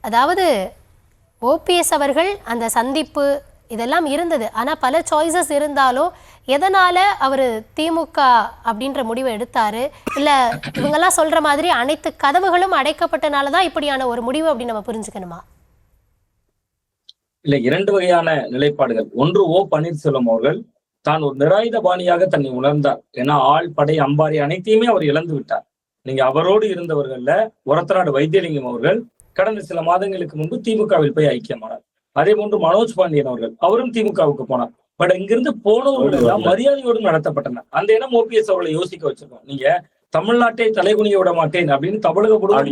அதாவது ஓபிஎஸ் அவர்கள் அந்த சந்திப்பு இதெல்லாம் இருந்தது. ஆனால் பல சாய்ஸஸ் இருந்தாலும் எதனால் அவர் திமுக அப்படின்ற முடிவை எடுத்தார்? இல்லை இவங்கெல்லாம் சொல்கிற மாதிரி அனைத்து கதவுகளும் அடைக்கப்பட்டனால தான் இப்படியான ஒரு முடிவு அப்படின்னு நம்ம புரிஞ்சுக்கணுமா? இல்லை, இரண்டு வகையான நிலைப்பாடுகள். ஒன்று, ஓ பன்னீர்செல்வம் அவர்கள் தான் ஒரு நிராயுதபாணியாக தன்னை உணர்ந்தார். ஏன்னா ஆள், படை, அம்பாரி அனைத்தையுமே அவர் இழந்து விட்டார். நீங்க அவரோடு இருந்தவர்கள்ல ஒரத்தநாடு வைத்தியலிங்கம் அவர்கள் கடந்த சில மாதங்களுக்கு முன்பு திமுகவில் போய் ஐக்கியமானார். அதே போன்று மனோஜ் பாண்டியன் அவர்கள் அவரும் திமுகவுக்கு போனார். பட் இங்கிருந்து போனவர்கள் எல்லாம் மரியாதையோடு நடத்தப்பட்டனர். அந்த இடம் ஓபிஎஸ் அவர்களை யோசிக்க வச்சிருக்கோம். நீங்க தமிழ்நாட்டை தலைகுனிய விட மாட்டேன் அப்படின்னு தமிழக திராவிட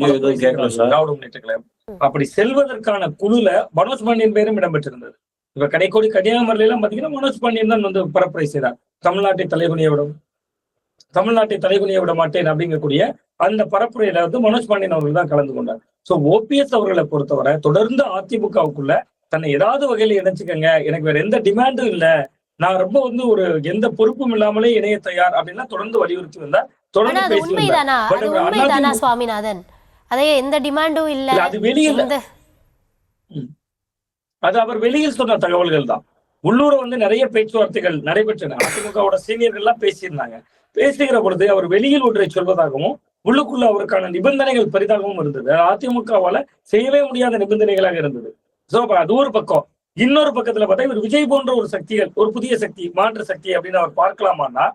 முன்னேற்ற கழகம் அப்படி செல்வதற்கான குழுல மனோஜ் பாண்டியன் பேரும் இடம்பெற்றிருந்தது. இப்ப கடைக்கோடி கன்னியாகுமரியில எல்லாம் பாத்தீங்கன்னா மனோஜ் பாண்டியன் தான் வந்து பரப்புரை செய்தார். தமிழ்நாட்டை தலைகுனிய விட மாட்டேன் அப்படிங்கக்கூடிய அந்த பரப்புரையில வந்து மனோஜ் பாண்டியன் அவர்கள் தான் கலந்து கொண்டார். சோ ஓபிஎஸ் அவர்களை பொறுத்தவரை தொடர்ந்து அதிமுகவுக்குள்ள தன்னை ஏதாவது வகையில இணைச்சுக்கங்க, எனக்கு வேற எந்த டிமாண்டும் இல்ல, நான் ரொம்ப வந்து ஒரு எந்த பொறுப்பும் இல்லாமலே இணைய தயார் அப்படின்னா தொடர்ந்து வலியுறுத்தி வந்தார். தொடர்ந்து பேசி சுவாமிநாதன் அதே எந்த டிமாண்டும் இல்ல, அது வெளியில் அது அவர் வெளியில் சொன்ன தகவல்கள் தான். உள்ளூர வந்து நிறைய பேச்சுவார்த்தைகள் நடைபெற்றன. அதிமுகவோட சீனியர்கள் எல்லாம் பேசியிருந்தாங்க. பேசுகிற பொழுது அவர் வெளியில் ஒன்றை சொல்வதாகவும் உள்ளுக்குள்ள அவருக்கான நிபந்தனைகள் பெரிதாகவும் இருந்தது. அதிமுகவால செய்யவே முடியாத நிபந்தனைகளாக இருந்தது. சோ அது ஒரு பக்கம். இன்னொரு பக்கத்துல பார்த்தா இவர் விஜய் போன்ற ஒரு சக்திகள், ஒரு புதிய சக்தி, மாற்று சக்தி அப்படின்னு அவர் பார்க்கலாமான்னா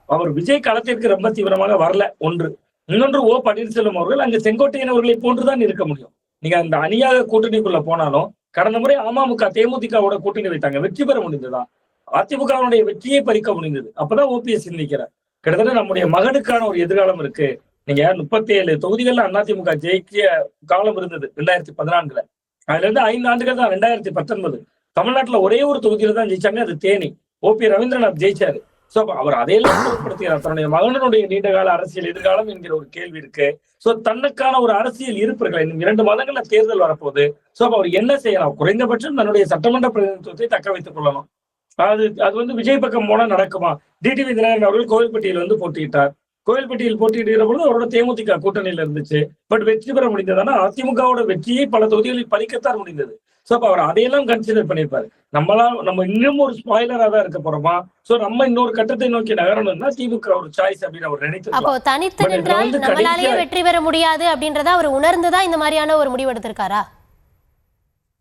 அவர் விஜய் களத்திற்கு ரொம்ப தீவிரமாக வரல. ஒன்று. இன்னொன்று, ஓ பன்னீர்செல்வம் அவர்கள் அங்கு செங்கோட்டையன் அவர்களை போன்றுதான் இருக்க முடியும். நீங்க அந்த அணியாக கூட்டணிக்குள்ள போனாலும் கடந்த முறை அமமுக தேமுதிகவோட கூட்டணி வைத்தாங்க, வெற்றி பெற முடிந்ததா? அதிமுகவுடைய வெற்றியை பறிக்க முடிந்தது. அப்பதான் ஓபிஎஸ் சிந்திக்கிறார். கிட்டத்தட்ட நம்முடைய மகனுக்கான ஒரு எதிர்காலம் இருக்கு. நீங்க 37 தொகுதிகள்ல அதிமுக ஜெயிக்கிய காலம் இருந்தது 2014. அதுல இருந்து 5 ஆண்டுகள் தான் 2019. தமிழ்நாட்டுல ஒரே ஒரு தொகுதியில தான் ஜெயிச்சாங்க, அது தேனி. ஓபி ரவீந்திரநாத் ஜெயிச்சாரு. சோ அவர் அதையெல்லாம் பொருட்படுத்துகிறார். தன்னுடைய மகனுடைய நீண்டகால அரசியல் எதிர்காலம் என்கிற ஒரு கேள்வி இருக்கு. சோ தன்னுக்கான ஒரு அரசியல் இருப்புகள் இன்னும் 2 மாதங்கள்ல தேர்தல் வரப்போகுது. சோ அவர் என்ன செய்யலாம்? குறைந்தபட்சம் தன்னுடைய சட்டமன்ற பிரதிநிதித்துவத்தை தக்க வைத்துக் கொள்ளணும். அது வந்து விஜய் பக்கம் போனா நடக்குமா? டிடிவி தினகரன் அவர்கள் கோவில்பட்டியில் வந்து போட்டியிட்டார். கோவில்பட்டியில் போட்டியிடுகிற பொழுது அவரோட தேமுதிக கூட்டணியில இருந்துச்சு. பட் வெற்றி பெற முடிந்ததுன்னா அதிமுகவோட வெற்றியை பல தொகுதிகளில் பறிக்கத்தான் முடிந்தது. சோ அப்ப அவர் அதையெல்லாம் கன்சிடர் பண்ணியிருப்பாரு. நம்ம இன்னும் ஒரு ஸ்பாயிலரா தான் இருக்க போறோமா? சோ நம்ம இன்னொரு கட்டத்தை நோக்கி நகரணும்னா திமுக ஒரு சாய்ஸ் அப்படின்னு அவர் நினைத்து வெற்றி பெற முடியாது அப்படின்றத அவர் உணர்ந்துதான் இந்த மாதிரியான ஒரு முடிவு எடுத்திருக்காரா?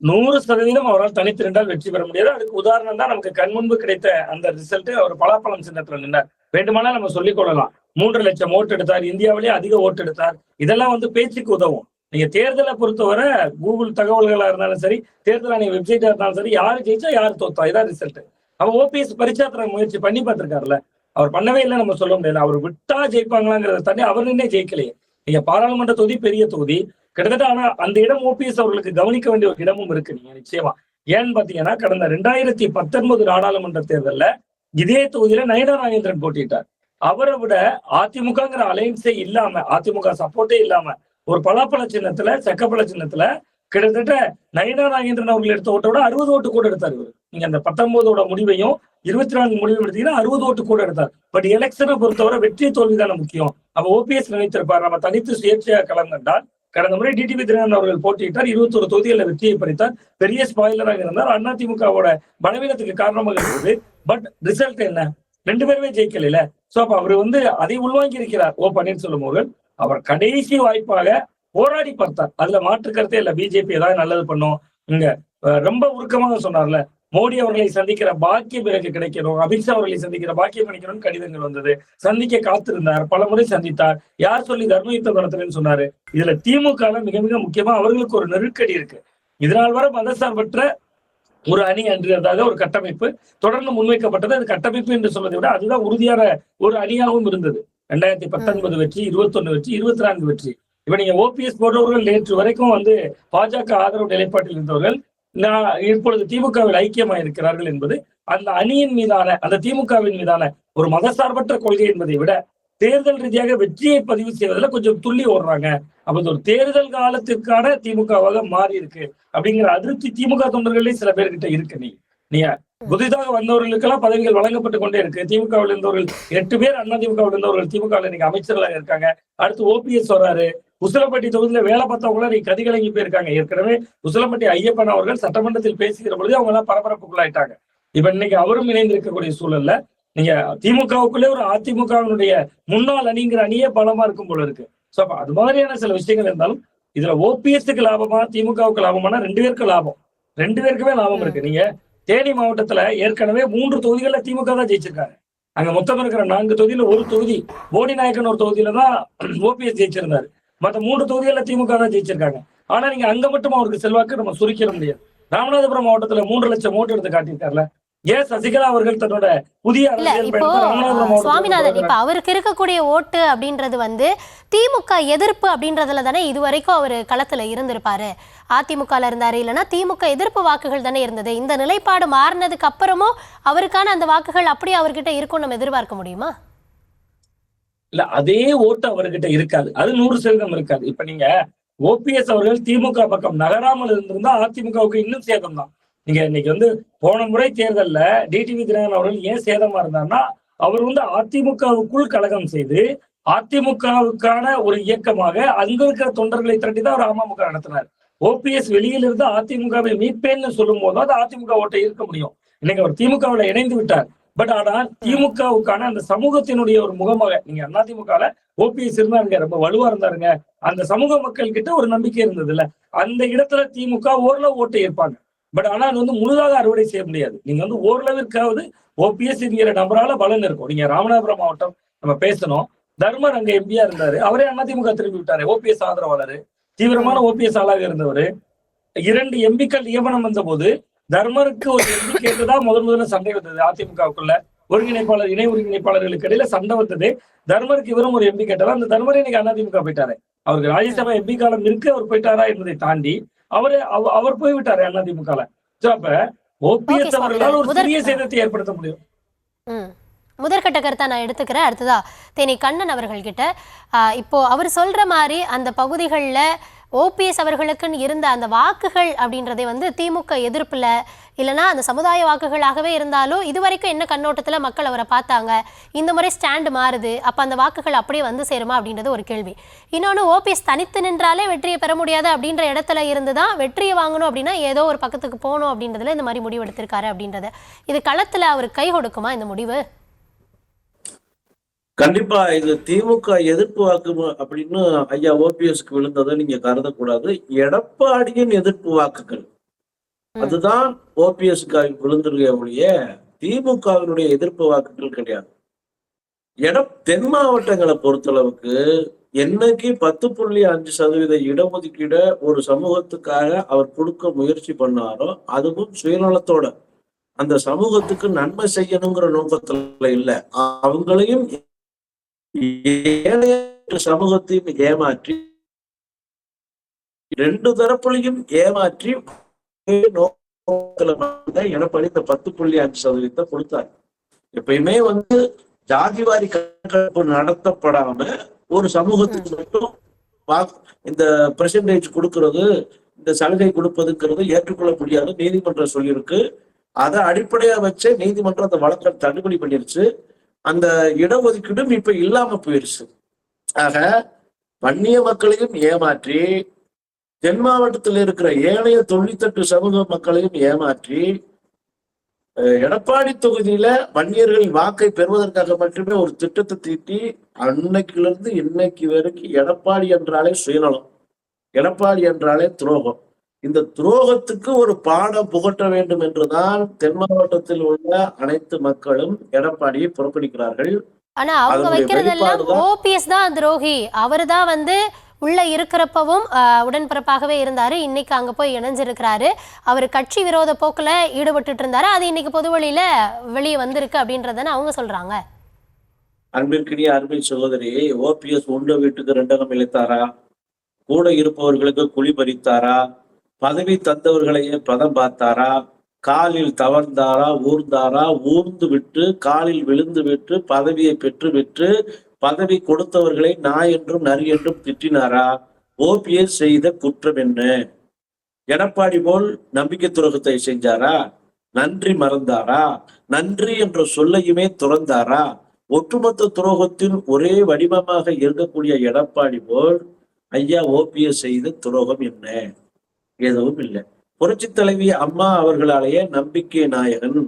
100% அவரால் தனித்து நின்றால் வெற்றி பெற முடியாது. அதுக்கு உதாரணம் தான் நமக்கு கண்முன்பு கிடைத்த அந்த ரிசல்ட். அவர் பலாப்பழம் சின்னத்துல நின்றார். வேண்டுமானா நம்ம சொல்லிக் கொள்ளலாம். 3 லட்சம் ஓட்டு எடுத்தார், இந்தியாவிலேயே அதிக ஓட்டு எடுத்தார். இதெல்லாம் வந்து பேச்சுக்கு உதவும். நீங்க தேர்தலை பொறுத்தவரை கூகுள் தகவல்களா இருந்தாலும் சரி, தேர்தல் ஆணைய வெப்சைட்டா இருந்தாலும் சரி, யாரு ஜெயிச்சா யாரு தோத்தா இதான் ரிசல்ட். அவர் ஓபிஎஸ் பரிச்சாத்திர முயற்சி பண்ணி பார்த்திருக்காருல்ல, அவர் பண்ணவே இல்லை நம்ம சொல்ல முடியாது. அவர் விட்டா ஜெயிப்பாங்களாங்கிறத தாண்டி அவர் நின்னே ஜெயிக்கலையே. நீங்க பாராளுமன்ற தொகுதி பெரிய தொகுதி கிட்டத்தட்ட, ஆனா அந்த இடம் ஓபிஎஸ் அவர்களுக்கு கவனிக்க வேண்டிய ஒரு இடமும் இருக்கு. நீங்க நிச்சயமா ஏன்னு பாத்தீங்கன்னா கடந்த 2019 நாடாளுமன்ற தேர்தல்ல இதே தொகுதியில நயனா நாகேந்திரன் போட்டிட்டார். அவரை விட அதிமுகங்கிற அலைன்ஸே இல்லாம, அதிமுக சப்போர்ட்டே இல்லாம ஒரு பலாப்பழ சின்னத்துல, செக்கப்பழ சின்னத்துல கிட்டத்தட்ட நயனா நாகேந்திரன் அவர்கள் எடுத்த ஓட்டை விட 60 ஓட்டு கூட எடுத்தார் இவர். நீங்க அந்த 19ஓட முடிவையும் 24 முடிவையும் எடுத்தீங்கன்னா 60 ஓட்டு கூட எடுத்தார். பட் எலெக்ஷனை பொறுத்தவரை வெற்றி தோல்விதான முக்கியம். அப்ப ஓபிஎஸ் நினைத்திருப்பார், நம்ம தனித்து சுயேட்சையா களம் கண்டால். கடந்த முறை டிடிவி தினகரன் அவர்கள் போட்டியிட்டார், 21 தொகுதிகளில் வெற்றியை பறித்தார், பெரிய ஸ்பாயிலராக இருந்தார். அதிமுகவோட பலவீனத்துக்கு காரணமாக இருந்தது. பட் ரிசல்ட் என்ன? 2 பேருமே ஜெயிக்கல. சோ அப்ப அவர் வந்து அதை உள்வாங்கி இருக்கிறார் ஓ பன்னீர்செல்வம் அவர்கள். அவர் கடைசி வாய்ப்பாக போராடி பார்த்தார். அதுல மாற்று கருத்தே இல்ல. பிஜேபி ஏதாவது நல்லது பண்ணும். இங்க ரொம்ப உருக்கமாக சொன்னார்ல, மோடி அவர்களை சந்திக்கிற பாக்கியம் எனக்கு கிடைக்கணும், அமித்ஷா அவர்களை சந்திக்கிற பாக்கியம் கிடைக்கணும்னு கடிதங்கள் வந்தது. சந்திக்க காத்திருந்தார், பல முறை சந்தித்தார். யார் சொல்லி தர்மயுத்தம் நடத்துறேன்னு சொன்னாரு. இதுல திமுக மிக மிக முக்கியமா அவர்களுக்கு ஒரு நெருக்கடி இருக்கு. இதனால் வரை மதசார்பற்ற ஒரு அணி என்றதாக ஒரு கட்டமைப்பு தொடர்ந்து முன்வைக்கப்பட்டது. அது கட்டமைப்பு என்று சொல்வதை விட அதுதான் உறுதியான ஒரு அணியாகவும் இருந்தது. 2019 வெற்றி, 21 வெற்றி, 24 வெற்றி. இப்ப நீங்க ஓபிஎஸ் போன்றவர்கள் நேற்று வரைக்கும் வந்து பாஜக ஆதரவு நிலைப்பாட்டில் இருந்தவர்கள் இப்பொழுது திமுகவில் ஐக்கியமாக இருக்கிறார்கள் என்பது அந்த அணியின் மீதான, அந்த திமுகவின் மீதான ஒரு மதசார்பற்ற கொள்கை என்பதை விட தேர்தல் ரீதியாக வெற்றியை பதிவு செய்வதில் கொஞ்சம் துள்ளி ஓடுறாங்க. அப்ப ஒரு தேர்தல் காலத்திற்கான திமுகவாக மாறி இருக்கு அப்படிங்கிற அதிருப்தி திமுக தொண்டர்களே சில பேர்கிட்ட இருக்கு. நீங்க புதிதாக வந்தவர்களுக்கெல்லாம் பதவிகள் வழங்கப்பட்டு கொண்டே இருக்கு. திமுகவில் இருந்தவர்கள் 8 பேர், அதிமுகவில் இருந்தவர்கள் திமுகவில் இன்னைக்கு அமைச்சர்களாக இருக்காங்க. அடுத்து ஓபிஎஸ் வர்றாரு, உசிலம்பட்டி தொகுதியில வேலை பார்த்தவங்கள நீ கதிகலங்கி போயிருக்காங்க. ஏற்கனவே உசிலம்பட்டி ஐயப்பன் அவர்கள் சட்டமன்றத்தில் பேசுகிற பொழுது அவங்க எல்லாம் பரபரப்புக்குள்ளாயிட்டாங்க. இப்ப இன்னைக்கு அவரும் இணைந்திருக்கக்கூடிய சூழல்ல நீங்க திமுகவுக்குள்ளே ஒரு அதிமுகவினுடைய முன்னாள் அணிங்கிற அணியே பலமா இருக்கும் போல இருக்கு. சோ அப்ப அது மாதிரியான சில விஷயங்கள் இருந்தாலும் இதுல ஓபிஎஸ்க்கு லாபமா திமுகவுக்கு லாபமானா 2 பேருக்கு லாபம். 2 பேருக்குமே லாபம் இருக்கு. நீங்க தேனி மாவட்டத்துல ஏற்கனவே 3 தொகுதிகள்ல திமுக தான் ஜெயிச்சிருக்காங்க. அங்க மொத்தம் இருக்கிற 4 தொகுதியில ஒரு தொகுதி போடி நாயக்கன் ஒரு தொகுதியில தான் ஓபிஎஸ் ஜெயிச்சிருந்தாரு. மற்ற 3 தொகுதிகள்ல திமுக தான் ஜெயிச்சிருக்காங்க. ஆனா நீங்க அங்க மட்டும் அவருக்கு செல்வாக்கு நம்ம சுருக்கிட முடியாது. ராமநாதபுரம் மாவட்டத்துல 3 லட்சம் ஓட்டு எடுத்து காட்டியிருக்காருல. ஏன் சசிகலா அவர்கள் தன்னோட புதிய சுவாமிநாதன் இப்ப அவருக்கு இருக்கக்கூடிய ஓட்டு அப்படின்றது வந்து திமுக எதிர்ப்பு அப்படின்றதுல தானே இதுவரைக்கும் அவரு களத்துல இருந்திருப்பாரு. அதிமுக இருந்தாரு, இல்லைன்னா திமுக எதிர்ப்பு வாக்குகள் தானே இருந்தது. இந்த நிலைப்பாடு மாறினதுக்கு அப்புறமும் அவருக்கான அந்த வாக்குகள் அப்படியே அவர்கிட்ட இருக்கும் நம்ம எதிர்பார்க்க முடியுமா? இல்ல, அதே ஓட்டு அவர்கிட்ட இருக்காது. அது 100% இருக்காது. இப்ப நீங்க ஓபிஎஸ் அவர்கள் திமுக பக்கம் நகராமல் இருந்திருந்தா அதிமுகவுக்கு இன்னும் சேதம் தான். நீங்க இன்னைக்கு வந்து போன முறை தேர்தல்ல டிடிவி தினகரன் அவர்கள் ஏன் சேதமா இருந்தார்னா, அவர் வந்து அதிமுகவுக்குள் கழகம் செய்து அதிமுகவுக்கான ஒரு இயக்கமாக அங்க இருக்கிற தொண்டர்களை திரட்டி தான் அவர் அமமுக நடத்தினார். ஓபிஎஸ் வெளியில இருந்து அதிமுகவை மீட்பேன்னு சொல்லும் போது அது அதிமுக ஓட்டை இருக்க முடியும். இன்னைக்கு அவர் திமுகவுல இணைந்து விட்டார். பட் ஆனா திமுகவுக்கான அந்த சமூகத்தினுடைய ஒரு முகமாக நீங்க அதிமுகல ஓபிஎஸ் இருந்தாருங்க, ரொம்ப வலுவா இருந்தாருங்க, அந்த சமூக மக்கள் கிட்ட ஒரு நம்பிக்கை இருந்தது இல்ல, அந்த இடத்துல திமுக ஓரளவு ஓட்டை இருப்பாங்க. பட் ஆனா அது வந்து முழுதாக அறுவடை செய்ய முடியாது. நீங்க வந்து ஓரளவிற்காவது ஓபிஎஸ் என்கிற நபரால பலன் இருக்கும். நீங்க ராமநாதபுரம் மாவட்டம் நம்ம பேசணும், தர்மர் அங்க எம்பியா இருந்தாரு, அவரே அதிமுக திரும்பி விட்டாரு. ஓபிஎஸ் ஆதரவாளர், தீவிரமான ஓபிஎஸ் ஆளாக இருந்தவர். 2 எம்பிக்கள் நியமனம் வந்த போது தர்மருக்கு ஒரு எம்பி கேட்டுதான் முதல்ல சண்டை வந்தது. அதிமுகவுக்குள்ள ஒருங்கிணைப்பாளர் இணை ஒருங்கிணைப்பாளர்களுக்கு இடையில சண்டை வந்தது. தர்மருக்கு இவரும் ஒரு எம்பி கேட்டாரா, அந்த தர்மரே இன்னைக்கு அதிமுக போயிட்டாரு. அவருக்கு ராஜ்யசபா எம்பி காலம் இருக்கு, அவர் போயிட்டாரா என்பதை தாண்டி அவர் போய்விட்டாரு அதிமுக. அப்ப ஓபிஎஸ் அவர்களால் ஒரு சிறிய சேதத்தை ஏற்படுத்த முடியும். முதற்கட்ட கருத்தா நான் எடுத்துக்கிறேன். அடுத்ததா தேனி கண்ணன் அவர்கள் கிட்ட, இப்போ அவர் சொல்ற மாதிரி அந்த பகுதிகளில் ஓபிஎஸ் அவர்களுக்குன்னு இருந்த அந்த வாக்குகள் அப்படின்றதை வந்து திமுக எதிர்ப்புல இல்லைன்னா அந்த சமுதாய வாக்குகளாகவே இருந்தாலும் இதுவரைக்கும் என்ன கண்ணோட்டத்துல மக்கள் அவரை பார்த்தாங்க, இந்த முறை ஸ்டாண்டு மாறுது, அப்ப அந்த வாக்குகள் அப்படியே வந்து சேருமா அப்படின்றது ஒரு கேள்வி. இன்னொன்று, ஓபிஎஸ் தனித்து நின்றாலே வெற்றியை பெற முடியாது அப்படின்ற இடத்துல இருந்துதான் வெற்றியை வாங்கணும் அப்படின்னா ஏதோ ஒரு பக்கத்துக்கு போகணும் அப்படின்றதுல இந்த மாதிரி முடிவு எடுத்திருக்காரு அப்படின்றது. இது களத்துல அவர் கை கொடுக்குமா இந்த முடிவு? கண்டிப்பா இது திமுக எதிர்ப்பு வாக்கு அப்படின்னு ஐயா ஓபிஎஸ்க்கு விழுந்ததை நீங்க கருதக்கூடாது. எடப்பாடியின் எதிர்ப்பு வாக்குகள் அதுதான் ஓபிஎஸ்க்கு விழுந்திருக்க ஒழிய திமுகவினுடைய எதிர்ப்பு வாக்குகள் கிடையாது. தென் மாவட்டங்களை பொறுத்தளவுக்கு என்னைக்கு 10.5% இடஒதுக்கீட ஒரு சமூகத்துக்காக அவர் கொடுக்க முயற்சி பண்ணாரோ, அதுவும் சுயநலத்தோட அந்த சமூகத்துக்கு நன்மை செய்யணுங்கிற நோக்கத்துல இல்ல, அவங்களையும் சமூகத்தையும் ஏமாற்றி 2 தரப்புலையும் ஏமாற்றி எடப்பாடி இந்த 10.5% கொடுத்தாரு. எப்பயுமே வந்து ஜாதிவாரி கணக்கெடுப்பு நடத்தப்படாம ஒரு சமூகத்துக்கு மட்டும் இந்த பெர்சன்டேஜ் கொடுக்கறது, இந்த சலுகை கொடுப்பதுங்கிறது ஏற்றுக்கொள்ள முடியாது நீதிமன்றம் சொல்லியிருக்கு. அதை அடிப்படையா வச்சு நீதிமன்றம் அந்த வழக்கை தள்ளுபடி பண்ணிருச்சு. அந்த இடஒதுக்கீடும் இப்ப இல்லாம போயிருச்சு. ஆக வன்னிய மக்களையும் ஏமாற்றி, தென் மாவட்டத்தில் இருக்கிற ஏனைய 98 சமூக மக்களையும் ஏமாற்றி, எடப்பாடி தொகுதியில வன்னியர்களின் வாக்கை பெறுவதற்காக மட்டுமே ஒரு திட்டத்தை தீட்டி அன்னைக்குல இருந்து இன்னைக்கு வரைக்கும் எடப்பாடி என்றாலே சுயநலம், எடப்பாடி என்றாலே துரோகம். இந்த துரோகத்துக்கு ஒரு பாடம் புகட்ட வேண்டும் என்றுதான் தென் மாவட்டத்தில் உள்ள அனைத்து மக்களும் எடப்பாடியை புறக்கணிக்கிறார்கள். ஆனா அவங்க வைக்கிறதெல்லாம் ஓபிஎஸ் தான் துரோகி, அவரு தான் வந்து உள்ள இருக்கிறப்பவும் உடன்பிறப்பாகவே இருந்தாரு, இன்னைக்கு அங்க போய் இணைஞ்சிருக்கிறாரு, அவர் கட்சி விரோத போக்குல ஈடுபட்டு இருந்தாரு, அது இன்னைக்கு பொது வழியில வெளியே வந்திருக்கு அப்படின்றதானே அவங்க சொல்றாங்க. அன்பிற்கினிய அருமை சகோதரி, ஓபிஎஸ் உண்ட வீட்டுக்கு 2 இழைத்தாரா? கூட இருப்பவர்களுக்கு குழி பறித்தாரா? பதவி தந்தவர்களையே பதம் பார்த்தாரா? காலில் தவழ்ந்தாரா? ஊர்ந்தாரா? ஊர்ந்து விட்டு காலில் விழுந்து விட்டு பதவியை பெற்று விட்டு பதவி கொடுத்தவர்களை நாய் என்றும் நரி என்றும் திட்டினாரா? ஓபிஎஸ் செய்த குற்றம் என்ன? எடப்பாடி போல் நம்பிக்கை துரோகத்தை செஞ்சாரா? நன்றி மறந்தாரா? நன்றி என்ற சொல்லையுமே துறந்தாரா? ஒட்டுமொத்த துரோகத்தின் ஒரே வடிவமாக இருக்கக்கூடிய எடப்பாடி போல் ஐயா ஓபிஎஸ் செய்த துரோகம் என்ன? எதுவும் இல்லை. புரட்சி தலைவி அம்மா அவர்களாலேயே நம்பிக்கை நாயகன்,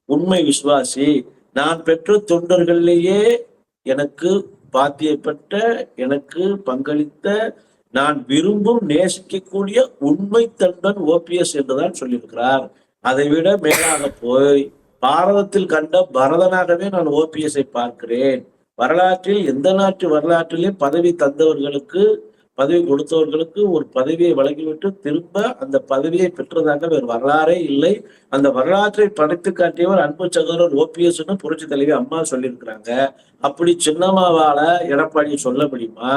உண்மை விசுவாசி, நான் பெற்ற தொண்டர்களிலேயே எனக்கு பாத்தியப்பட்ட, எனக்கு பங்களித்த, நான் விரும்பும் நேசிக்கக்கூடிய உண்மை தொண்டன் ஓபிஎஸ் என்றுதான் சொல்லியிருக்கிறார். அதை விட மேலாக போய் பாரதத்தில் கண்ட பரதனாகவே நான் ஓபிஎஸ்ஐ பார்க்கிறேன். வரலாற்றில் எந்த நாட்டு வரலாற்றிலே பதவி தந்தவர்களுக்கு, பதவி கொடுத்தவர்களுக்கு ஒரு பதவியை வழங்கிவிட்டு திரும்ப அந்த பதவியை பெற்றதாக வேறு வரலாறே இல்லை. அந்த வரலாற்றை படைத்து காட்டியவர் அன்பு சகோதரர் ஓபிஎஸ்ன்னு புரட்சி தலைவி அம்மா சொல்லியிருக்கிறாங்க. அப்படி சின்னம்மாவால எடப்பாடியை சொல்ல முடியுமா?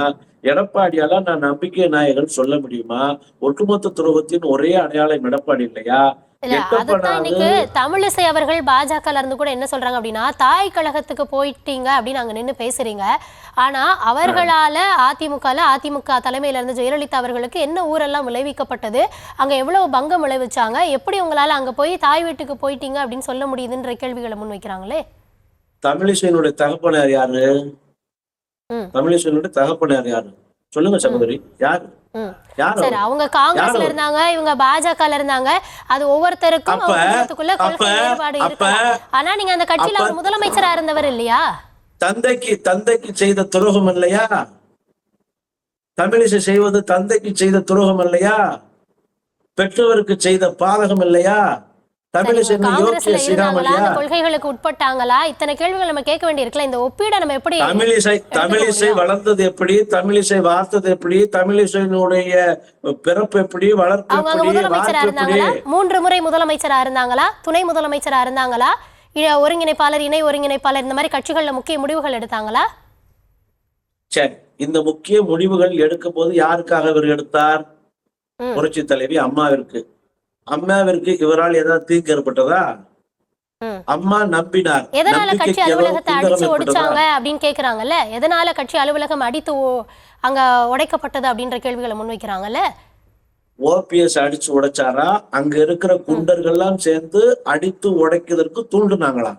எடப்பாடியால நான் நம்பிக்கை நாயகன் சொல்ல முடியுமா? ஒட்டுமொத்த துரோகத்தின் ஒரே அடையாளம் எடப்பாடி இல்லையா? இல்ல அதுதான் இன்னைக்கு தமிழிசை அவர்கள் பாஜகல இருந்து கூட என்ன சொல்றாங்க அப்படின்னா, தாய் கழகத்துக்கு போயிட்டீங்க அப்படின்னு அங்க நின்னு பேசுறீங்க. ஆனா அவர்களால அதிமுக தலைமையில இருந்து ஜெயலலிதா அவர்களுக்கு என்ன ஊரெல்லாம் விளைவிக்கப்பட்டது, அங்க எவ்வளவு பங்கம் விளைவிச்சாங்க, எப்படி உங்களால அங்க போய் தாய் வீட்டுக்கு போயிட்டீங்க அப்படின்னு சொல்ல முடியுதுன்ற கேள்விகளை முன்வைக்கிறாங்களே. தமிழிசையினுடைய தகப்பனார் யாரு? தமிழிசையினுடைய தகப்பனார் யாரு சொல்லுங்க சகோதரி. யாரு? சரி, அவங்க காங்கிரஸ்ல இருந்தாங்க, இவங்க பாஜகல இருந்தாங்க. அது ஒவ்வொருத்தருக்கும் கொள்கை வேறுபாடு இருக்கு. ஆனா நீங்க அந்த கட்சியில அவர் முதலமைச்சரா இருந்தவர் இல்லையா? தந்தைக்கு செய்த துரோகம் இல்லையா? தமிழிசை செய்வது தந்தைக்கு செய்த துரோகம் இல்லையா? பெற்றவருக்கு செய்த பாதகம் இல்லையா? கொள்கைகளுக்கு உட்பட்டாங்களா? இத்தனை கேள்விகள் நம்ம கேட்க வேண்டி இருக்குல்ல. இந்த ஒப்பீடை நம்ம எப்படி? தமிழிசை வளர்ந்தது எப்படி? தமிழிசை வார்த்தது எப்படி? தமிழிசையினுடைய பிறப்பு எப்படி? வளர்ப்பு எப்படி? முதலமைச்சரா இருந்தாங்களா? 3 முறை முதலமைச்சரா இருந்தாங்களா? துணை முதலமைச்சரா இருந்தாங்களா? ஒருங்கிணைப்பாளர், இணை ஒருங்கிணைப்பாளர், இந்த மாதிரி கட்சிகள்ல முக்கிய முடிவுகள் எடுத்தாங்களா? சரி, இந்த முக்கிய முடிவுகள் எடுக்கும் போது யாருக்காக இவர் எடுத்தார்? புரட்சி தலைவி அம்மாவிற்கு. அம்மாவிற்கு இவரால் ஏதாவது தீங்கு ஏற்பட்டதா? அம்மா நம்பினார். எதனால கட்சி அலுவலகத்தை அடிச்சு ஒடிச்சாங்க அப்படின்னு கேக்குறாங்கல்ல. எதனால கட்சி அலுவலகம் அடித்து அங்க உடைக்கப்பட்டது அப்படின்ற கேள்விகளை முன்வைக்கிறாங்கல்ல. ஓபிஎஸ் அடிச்சு உடைச்சாரா? அங்க இருக்கிற குண்டர்கள்லாம் சேர்ந்து அடித்து உடைக்கிறதுக்கு தூண்டுனாங்களா?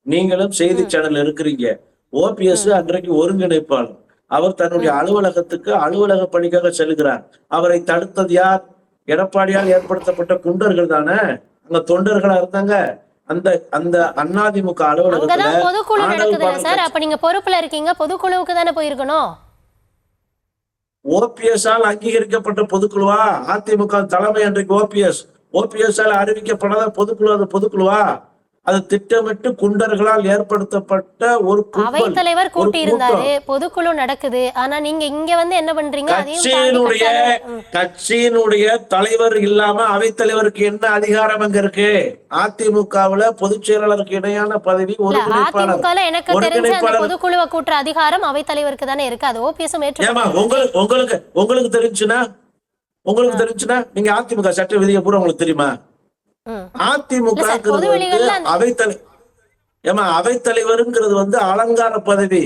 நீங்களும் செய்தி சேனல் இருக்கிறீங்க. ஓபிஎஸ் அன்றைக்கு ஒருங்கிணைப்பாளர். அவர் தன்னுடைய அலுவலகத்துக்கு அலுவலக பணிக்காக செல்கிறார். அவரை தடுத்தது யார்? எடப்பாடியால் ஏற்படுத்தப்பட்ட குண்டர்கள் தானே. அங்க தொண்டர்களா இருந்தாங்க. அந்த அந்த அதிமுக அலுவலகத்துல பொதுக்குழு நடக்குதுல்ல சார், அப்ப நீங்க பொறுப்புல இருக்கீங்க, பொதுக்குழுவுக்கு தானே போயிருக்கணும். ஓபிஎஸ் ஆல் அங்கீகரிக்கப்பட்ட பொதுக்குழுவா? அதிமுக தலைமை அன்றைக்கு ஓபிஎஸ் ஆல் அறிவிக்கப்படாத பொதுக்குழு. அது பொதுக்குழுவா? அது திட்டமிட்டு குண்டர்களால் ஏற்படுத்தப்பட்ட ஒரு அவைத்தலைவர் கூட்டி இருந்தாரு, பொதுக்குழு நடக்குது. ஆனா நீங்க இங்க வந்து என்ன பண்றீங்க? கட்சியினுடைய தலைவர் இல்லாம அவைத்தலைவருக்கு என்ன அதிகாரம் அங்க இருக்கு? அதிமுகவுல பொதுச் செயலாளருக்கு இணையான பதவி அதிமுகல எனக்கு தெரிஞ்ச பொதுக்குழுவை கூட்டுற அதிகாரம் அவைத்தலைவருக்கு தானே இருக்கு. அது ஓபிஎஸ் உங்களுக்கு தெரிஞ்சுன்னா நீங்க அதிமுக சட்ட விதியை பூரா உங்களுக்கு தெரியுமா? அதிமுக அவைத்தலைவருங்கிறது வந்து அலங்கார பதவி.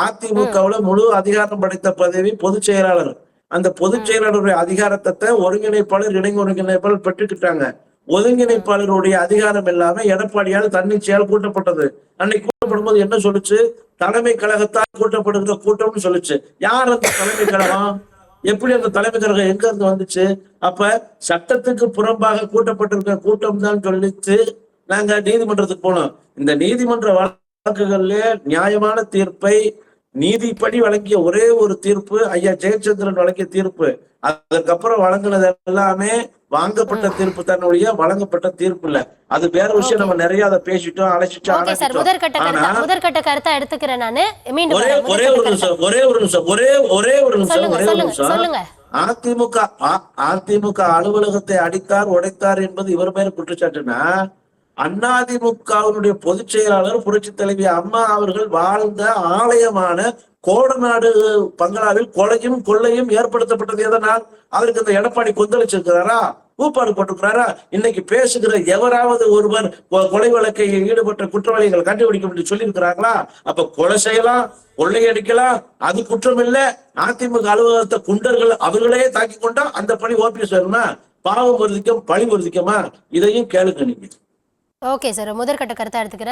அதிமுகவுல முழு அதிகாரம் படைத்த பதவி பொதுச் செயலாளர். அந்த பொதுச் செயலாளருடைய அதிகாரத்தை ஒருங்கிணைப்பாளர், இணை ஒருங்கிணைப்பாளர் பெற்றுக்கிட்டாங்க. ஒருங்கிணைப்பாளருடைய அதிகாரம் எல்லாமே எடப்பாடியால் தன்னிச்சையால் கூட்டப்பட்டது. அன்னைக்கு கூட்டப்படும் போது என்ன சொல்லுச்சு? தலைமை கழகத்தால் கூட்டப்படுகிற கூட்டம்னு சொல்லுச்சு. யார் அந்த தலைமை கழகம்? எப்படி அந்த தலைமை கழகம் எங்க இருந்து வந்துச்சு? அப்ப சட்டத்துக்கு புறம்பாக கூட்டப்பட்டிருக்க கூட்டம் தான் சொல்லிச்சு. நாங்க நீதிமன்றத்துக்கு போனோம். இந்த நீதிமன்ற வழக்குகள்ல நியாயமான தீர்ப்பை நீதிப்படி வழங்கிய ஒரே ஒரு தீர்ப்பு ஐயா ஜெயச்சந்திரன் வழங்கிய தீர்ப்பு. அதுக்கப்புறம் வழங்கினது எல்லாமே வாங்கப்பட்ட தீர்ப்பு தன்னுடைய வழங்கப்பட்ட தீர்ப்பு இல்ல. அது வேற விஷயம். நம்ம நிறைய அதை பேசிட்டோம், அழைச்சிட்டோம். முதற்கட்ட கருத்தா எடுத்துக்கிறேன் நானு. ஒரே ஒரு நிமிஷம். அதிமுக அலுவலகத்தை அடித்தார், உடைத்தார் என்பது இவர் மேல குற்றச்சாட்டுனா, அதிமுகவினுடைய பொதுச் செயலாளர் புரட்சி தலைவி அம்மா அவர்கள் வாழ்ந்த ஆலயமான கோடநாடு பங்களாவில் கொலையும் கொள்ளையும் ஏற்படுத்தப்பட்டது எதனால்? அதற்கு இந்த எடப்பாடி கொந்தளிச்சிருக்கிறாரா? கூப்பாடு போட்டிருக்கிறாரா? இன்னைக்கு பேசுகிற எவராவது ஒருவர் கொலை வழக்கையில் ஈடுபட்ட குற்றவாளிகள் கண்டுபிடிக்க முடியும் சொல்லி இருக்கிறாங்களா? அப்ப கொலை செய்யலாம், கொள்ளையடிக்கலாம், அது குற்றம் இல்ல. அதிமுக அலுவலகத்தை குண்டர்கள் அவர்களே தாக்கி கொண்டா அந்த பணி ஓபிஎஸ் வருமா? பாவம் வருதிக்கும், பழி வருதிக்குமா? இதையும் கேளுங்க நீங்க. ஓகே சார், முதற்கட்ட கருத்தா எடுத்துக்கிறேன்.